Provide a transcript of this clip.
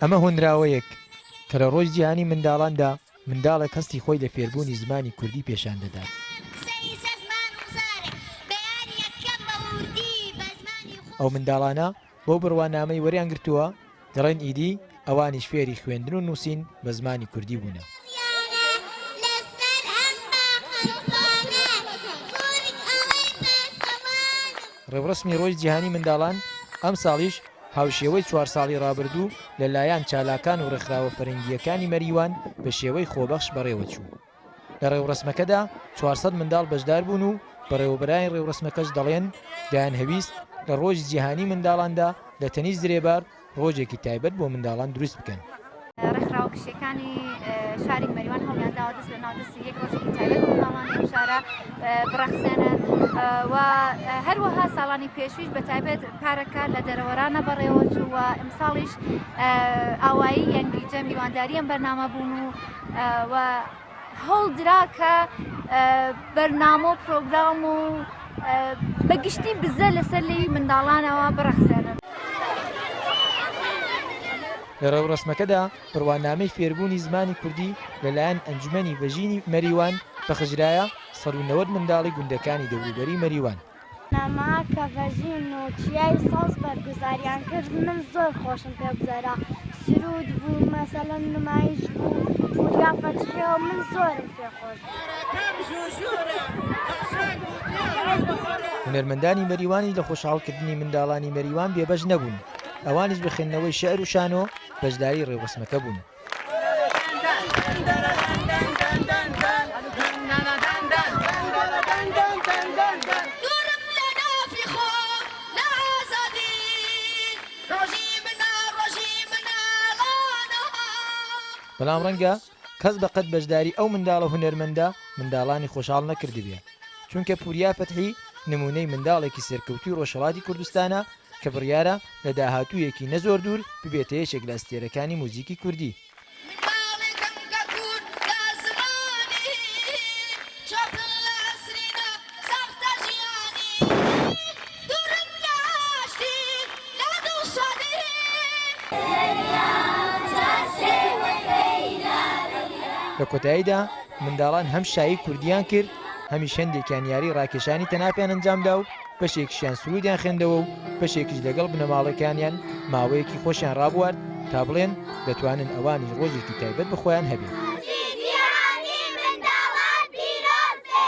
ئەمە هۆنراوەیەک کە لە ڕۆژ جیهانی منداڵاندا منداڵێک هەستی خۆی لە فێربوونی زمانی کوردی پیشان دەدات. ئەو منداڵانە بۆ بڕوانامەی وەریان گرتووە دەڵێن ئیدی ئەوانیش فێری خوێندن و نووسین بە زمانی کوردی بوونە. ڕێوڕسمی ڕۆژ جیهانی منداڵان ئەم ساڵیش هاوشێوەی 4 ساڵی ڕابردوو لەلایەن چالاکان و ڕێکخراوە فەرەنگیەکانی مەریوان بە شێوەی خۆبەخش بەڕێوەچوو. لە ڕێوڕسمەکەدا 400 منداڵ بەشدار بوون و بەڕێوەبەرانی ڕێوڕسمەکەش دەڵێن دایان هەویست لە ڕۆژی جیهانی منداڵاندا لە تەنیش درێبار ڕۆژێکی تایبەت بۆ منداڵان دروست بکەن. ڕێکخراوە کشیەکانی شاری مەریوان هەڵیان داوە دەست لە ناودەستی یەک ڕۆژێکی تایبەت بۆ منداڵانی ئەم شارە بڕەخسێنن و هەروەها ساڵانی پێشویش بە تایبەت پارەکە لە دەرەوەرانە بەڕێوەچوو و ئەمساڵیش ئاوایی یەنگیجە میوانداری ئەم بەرنامە بوون و هەوڵدرا کە بەرنامە و پرۆگرام و بەگشتی بزە لەسەر لێوی منداڵانەوە بڕەخسێنن. لە ڕێوڕسمەکەدا بڕوانامەی فێربوونی زمانی کوردی لەلایەن ئەنجومەنی بەژینی مەریوان بەخشرایە 190 منداڵی گوندەکانی دەوروبەری مەریوان. نەما کە ڤەژین و چیای ساز بەرگوزاریان کرد من زۆر خۆشم پێ بزەرا سرود بوو مەسەلەن نمایش بوو پوریا فەتحیەوە من زۆرم پێ خۆش هونەرمەندانی مەریوانی لە خۆشحاڵکردنی منداڵانی مەریوان بێبەش نەبوون. ئەوانیش بە خوێندنەوەی شێعر و شانۆ بەشداری ڕێوڕسمەکە بوون. بەڵام ڕەنگە کەس بەقەد بەشداری ئەو منداڵە هونەرمەندە منداڵانی خۆشحاڵ نەکردبێ، چونکە پوریا فەتحی نمونەی منداڵێکی سەرکەوتوی ڕۆژهەڵاتی کوردستانە کە بڕیارە لە داهاتوویەکی نەزۆر دوور ببێتە یەکێک لە ئەستێرەکانی موزیکی کوردی. لە کۆتاییدا منداڵان هەم شایی کوردیان کرد هەمیش هەندێکیان یاری ڕاکێشانی تەناپیان ئەنجامدا و بەشێکیشیان سرودیان خوێندەوە و بەشێکیش لەگەڵ بنەماڵەکانیان ماوەیەکی خۆشیان ڕابوارد تا بڵێن دەتوانن ئەوانی ڕۆژێکی تایبەت بە خۆیان هەبێت.